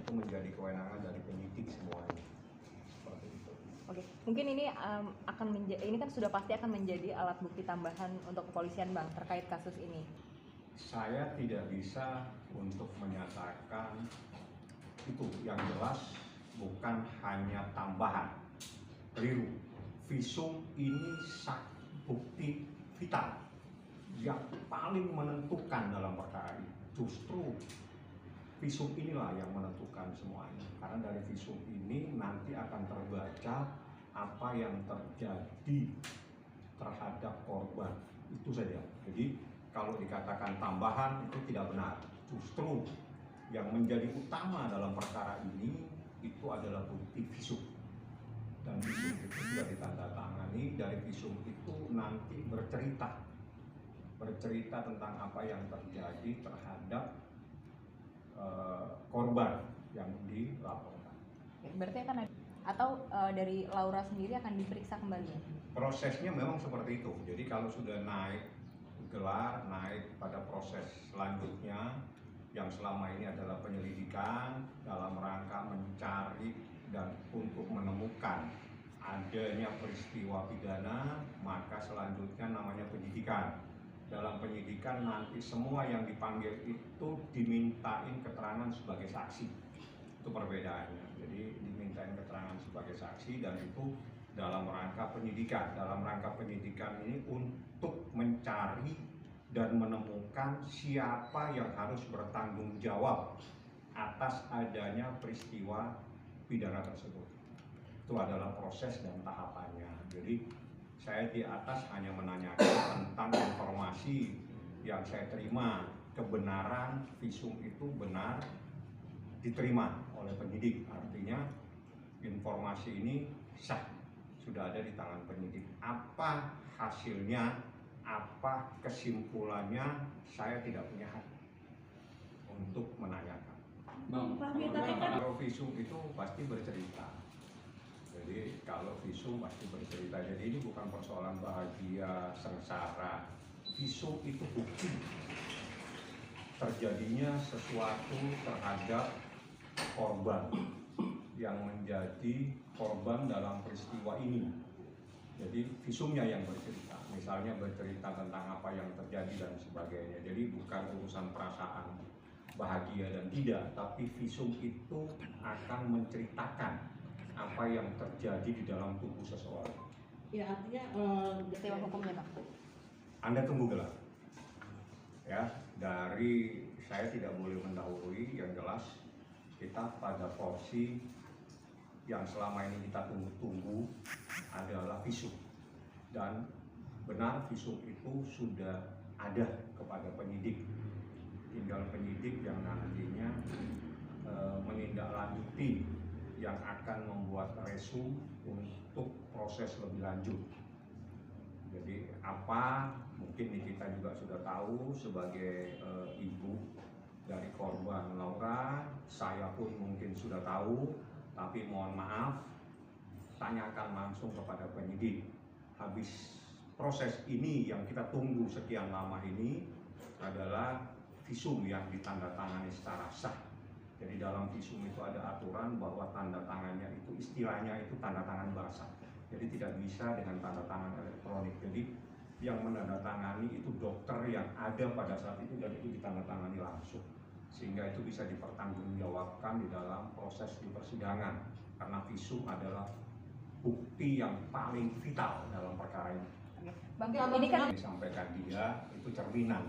itu menjadi kewenangan dari penyidik semuanya. Seperti itu. Oke, mungkin ini ini kan sudah pasti akan menjadi alat bukti tambahan untuk kepolisian, Bang, terkait kasus ini. Saya tidak bisa untuk menyatakan itu. Yang jelas bukan hanya tambahan, keliru. Visum ini bukti vital yang paling menentukan dalam perkara ini. Justru visum inilah yang menentukan semuanya. Karena dari visum ini nanti akan terbaca apa yang terjadi terhadap korban. Itu saja. Jadi kalau dikatakan tambahan itu tidak benar. Justru yang menjadi utama dalam perkara ini itu adalah bukti visum. Dan visum itu sudah ditandatangani. Dari visum itu nanti bercerita tentang apa yang terjadi terhadap korban yang dilaporkan. Berarti akan ada, atau dari Laura sendiri akan diperiksa kembali? Prosesnya memang seperti itu. Jadi kalau sudah naik gelar, naik pada proses selanjutnya yang selama ini adalah penyelidikan dalam rangka mencari dan untuk menemukan adanya peristiwa pidana, maka selanjutnya namanya penyidikan. Dalam penyidikan nanti semua yang dipanggil itu dimintain keterangan sebagai saksi. Itu perbedaannya. Jadi dimintain keterangan sebagai saksi dan itu dalam rangka penyidikan. Dalam rangka penyidikan ini untuk mencari dan menemukan siapa yang harus bertanggung jawab atas adanya peristiwa pidana tersebut. Itu adalah proses dan tahapannya. Jadi saya di atas hanya menanyakan tentang informasi yang saya terima, kebenaran visum itu benar diterima oleh penyidik. Artinya informasi ini sah, sudah ada di tangan penyidik. Apa hasilnya, apa kesimpulannya, saya tidak punya hak untuk menanyakan. Kalau visum itu pasti bercerita. Jadi kalau visum pasti bercerita. Jadi ini bukan persoalan bahagia, sengsara. Visum itu bukti terjadinya sesuatu terhadap korban yang menjadi korban dalam peristiwa ini. Jadi visumnya yang bercerita. Misalnya bercerita tentang apa yang terjadi dan sebagainya. Jadi bukan urusan perasaan bahagia dan tidak, tapi visum itu akan menceritakan apa yang terjadi di dalam tubuh seseorang. Ya, artinya peristiwa hukumnya, Pak. Anda tunggu gelar. Ya, dari saya tidak boleh mendahului. Yang jelas kita pada porsi yang selama ini kita tunggu-tunggu adalah visum. Dan benar visum itu sudah ada kepada penyidik. Tinggal penyidik yang nantinya menindaklanjuti, yang akan membuat resum untuk proses lebih lanjut. Jadi apa, mungkin kita juga sudah tahu sebagai ibu dari korban Laura, saya pun mungkin sudah tahu, tapi mohon maaf, tanyakan langsung kepada penyidik. Habis proses ini yang kita tunggu sekian lama ini adalah visum yang ditandatangani secara sah. Jadi dalam visum itu ada aturan bahwa tanda tangannya itu istilahnya itu tanda tangan basah. Jadi tidak bisa dengan tanda tangan elektronik. Jadi yang menandatangani itu dokter yang ada pada saat itu dan itu ditandatangani langsung. Sehingga itu bisa dipertanggungjawabkan di dalam proses di persidangan. Karena visum adalah bukti yang paling vital dalam perkara ini. Bang, ini kan disampaikan dia itu cerminan